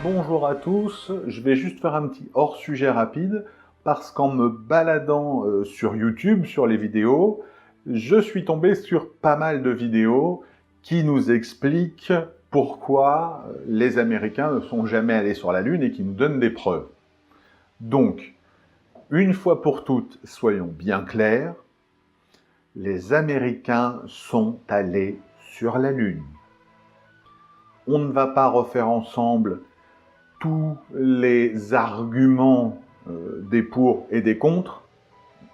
Bonjour à tous, je vais juste faire un petit hors-sujet rapide parce qu'en me baladant sur YouTube, sur les vidéos, je suis tombé sur pas mal de vidéos qui nous expliquent pourquoi les Américains ne sont jamais allés sur la Lune et qui nous donnent des preuves. Donc, une fois pour toutes, soyons bien clairs, les Américains sont allés sur la Lune. On ne va pas refaire ensemble tous les arguments des pour et des contre,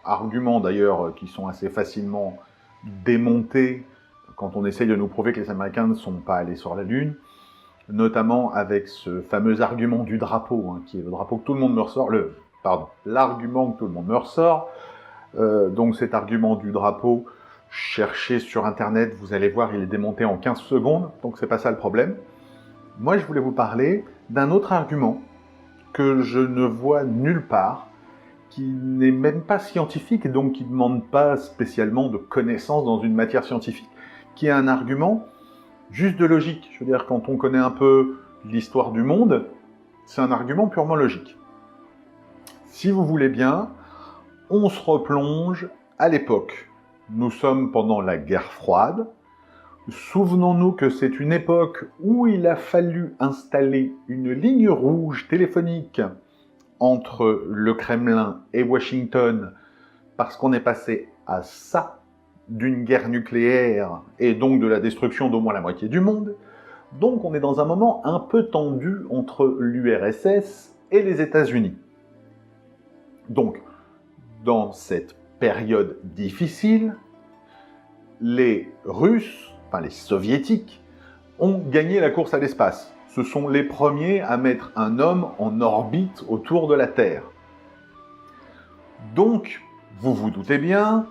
arguments d'ailleurs qui sont assez facilement démontés quand on essaye de nous prouver que les Américains ne sont pas allés sur la Lune, notamment avec ce fameux argument du drapeau, qui est le drapeau que tout le monde me ressort, l'argument que tout le monde me ressort. Donc cet argument du drapeau, cherchez sur internet, vous allez voir, il est démonté en 15 secondes, donc c'est pas ça le problème. Moi je voulais vous parler d'un autre argument que je ne vois nulle part, qui n'est même pas scientifique et donc qui ne demande pas spécialement de connaissances dans une matière scientifique, qui est un argument juste de logique. Je veux dire, quand on connaît un peu l'histoire du monde, c'est un argument purement logique. Si vous voulez bien, on se replonge à l'époque. Nous sommes pendant la guerre froide. Souvenons-nous que c'est une époque où il a fallu installer une ligne rouge téléphonique entre le Kremlin et Washington parce qu'on est passé à ça d'une guerre nucléaire et donc de la destruction d'au moins la moitié du monde. Donc on est dans un moment un peu tendu entre l'URSS et les États-Unis. Donc, dans cette période difficile, les Russes, enfin les Soviétiques, ont gagné la course à l'espace. Ce sont les premiers à mettre un homme en orbite autour de la Terre. Donc, vous vous doutez bien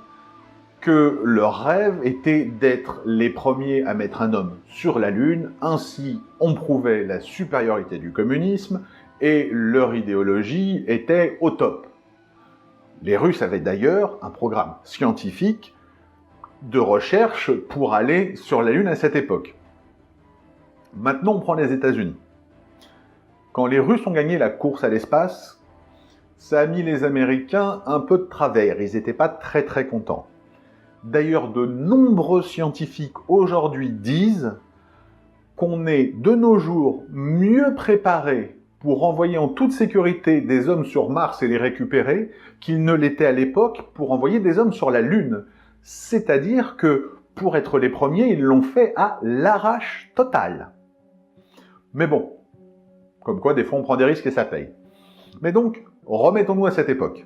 que leur rêve était d'être les premiers à mettre un homme sur la Lune, ainsi on prouvait la supériorité du communisme et leur idéologie était au top. Les Russes avaient d'ailleurs un programme scientifique de recherche pour aller sur la Lune à cette époque. Maintenant, on prend les États-Unis. Quand les Russes ont gagné la course à l'espace, ça a mis les Américains un peu de travers. Ils n'étaient pas très très contents. D'ailleurs, de nombreux scientifiques aujourd'hui disent qu'on est de nos jours mieux préparés pour envoyer en toute sécurité des hommes sur Mars et les récupérer qu'ils ne l'étaient à l'époque pour envoyer des hommes sur la Lune. C'est-à-dire que, pour être les premiers, ils l'ont fait à l'arrache totale. Mais bon, comme quoi des fois on prend des risques et ça paye. Mais donc, remettons-nous à cette époque.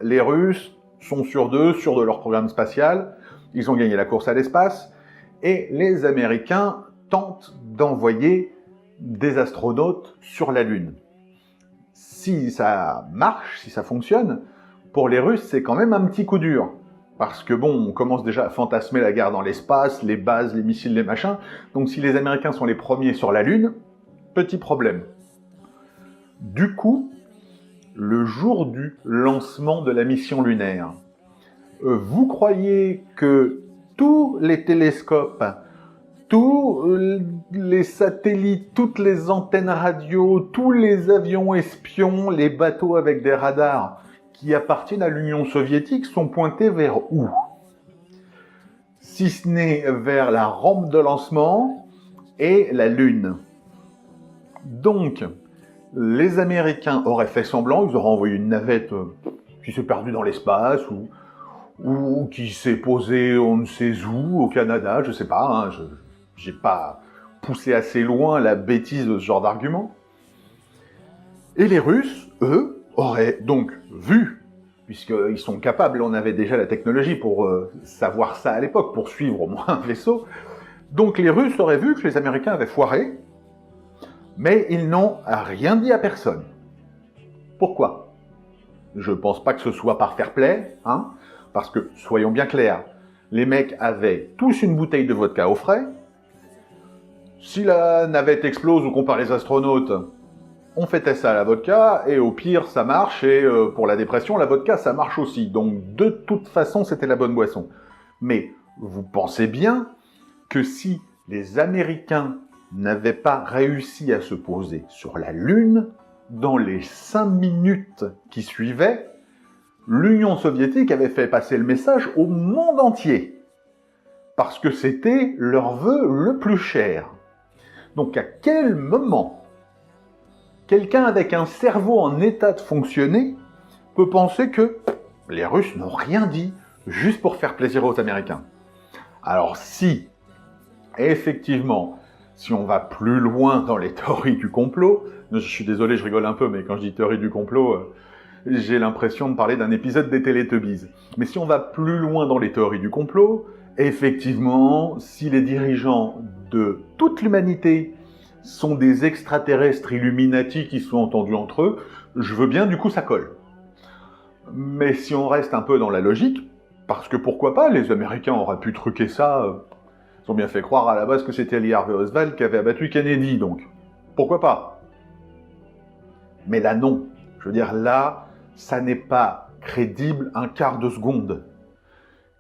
Les Russes sont sûrs d'eux, sûrs de leur programme spatial, ils ont gagné la course à l'espace, et les Américains tentent d'envoyer des astronautes sur la Lune. Si ça marche, si ça fonctionne, pour les Russes, c'est quand même un petit coup dur. Parce que bon, on commence déjà à fantasmer la guerre dans l'espace, les bases, les missiles, les machins. Donc si les Américains sont les premiers sur la Lune, petit problème. Du coup, le jour du lancement de la mission lunaire, vous croyez que tous les télescopes, tous les satellites, toutes les antennes radio, tous les avions espions, les bateaux avec des radars qui appartiennent à l'Union soviétique sont pointés vers où? Si ce n'est vers la rampe de lancement et la Lune. Donc, les Américains auraient fait semblant, ils auraient envoyé une navette qui s'est perdue dans l'espace ou qui s'est posée on ne sait où, au Canada, je sais pas, j'ai pas poussé assez loin la bêtise de ce genre d'argument. Et les Russes, eux, auraient donc vu, puisqu'ils sont capables, on avait déjà la technologie pour savoir ça à l'époque, pour suivre au moins un vaisseau, donc les Russes auraient vu que les Américains avaient foiré, mais ils n'ont rien dit à personne. Pourquoi? Je pense pas que ce soit par fair play, parce que, soyons bien clairs, les mecs avaient tous une bouteille de vodka au frais. Si la navette explose ou qu'on perd les astronautes, on fêtait ça à la vodka, et au pire, ça marche, et pour la dépression, la vodka, ça marche aussi. Donc, de toute façon, c'était la bonne boisson. Mais, vous pensez bien que si les Américains n'avait pas réussi à se poser sur la Lune, dans les 5 minutes qui suivaient, l'Union soviétique avait fait passer le message au monde entier. Parce que c'était leur vœu le plus cher. Donc à quel moment quelqu'un avec un cerveau en état de fonctionner peut penser que les Russes n'ont rien dit juste pour faire plaisir aux Américains? Alors si, effectivement, si on va plus loin dans les théories du complot, je suis désolé, je rigole un peu, mais quand je dis théorie du complot, j'ai l'impression de parler d'un épisode des Teletubbies. Mais si on va plus loin dans les théories du complot, effectivement, si les dirigeants de toute l'humanité sont des extraterrestres Illuminati qui sont entendus entre eux, je veux bien, du coup ça colle. Mais si on reste un peu dans la logique, parce que pourquoi pas, les Américains auraient pu truquer ça, ils ont bien fait croire à la base que c'était Lee Harvey Oswald qui avait abattu Kennedy, donc pourquoi pas? Mais là non, je veux dire là, ça n'est pas crédible un quart de seconde.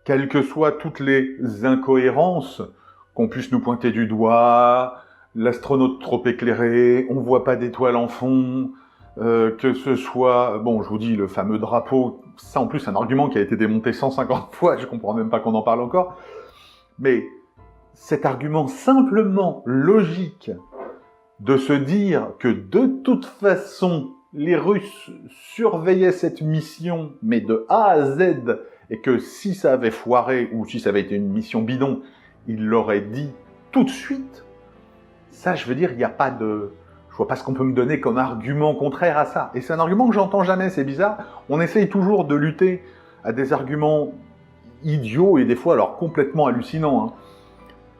Quelles que soient toutes les incohérences qu'on puisse nous pointer du doigt, l'astronaute trop éclairé, on voit pas d'étoiles en fond, que ce soit, bon, je vous dis, le fameux drapeau, ça en plus, c'est un argument qui a été démonté 150 fois, je comprends même pas qu'on en parle encore, mais cet argument simplement logique de se dire que de toute façon, les Russes surveillaient cette mission, mais de A à Z, et que si ça avait foiré, ou si ça avait été une mission bidon, ils l'auraient dit tout de suite, ça, je veux dire, il n'y a pas de... Je vois pas ce qu'on peut me donner comme argument contraire à ça. Et c'est un argument que j'entends jamais, c'est bizarre. On essaye toujours de lutter à des arguments idiots, et des fois, alors complètement hallucinants, hein,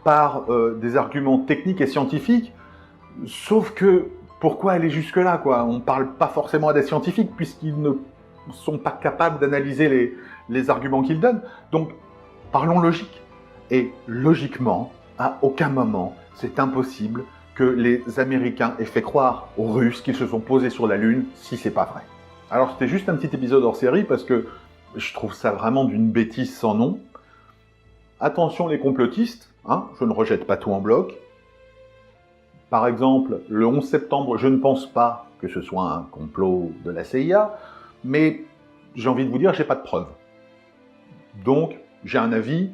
par des arguments techniques et scientifiques, sauf que, pourquoi aller jusque-là, quoi? On parle pas forcément à des scientifiques, puisqu'ils ne sont pas capables d'analyser les arguments qu'ils donnent. Donc, parlons logique. Et logiquement, à aucun moment, c'est impossible que les Américains aient fait croire aux Russes qu'ils se sont posés sur la Lune, si c'est pas vrai. Alors, c'était juste un petit épisode hors série, parce que je trouve ça vraiment d'une bêtise sans nom. Attention les complotistes, hein, je ne rejette pas tout en bloc. Par exemple, le 11 septembre, je ne pense pas que ce soit un complot de la CIA, mais j'ai envie de vous dire, j'ai pas de preuves. Donc, j'ai un avis,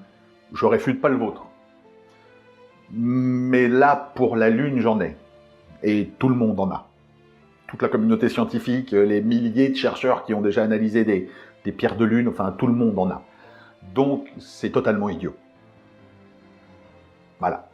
je réfute pas le vôtre. Mais là, pour la Lune, j'en ai. Et tout le monde en a. Toute la communauté scientifique, les milliers de chercheurs qui ont déjà analysé des pierres de Lune, enfin, tout le monde en a. Donc, c'est totalement idiot. Voilà.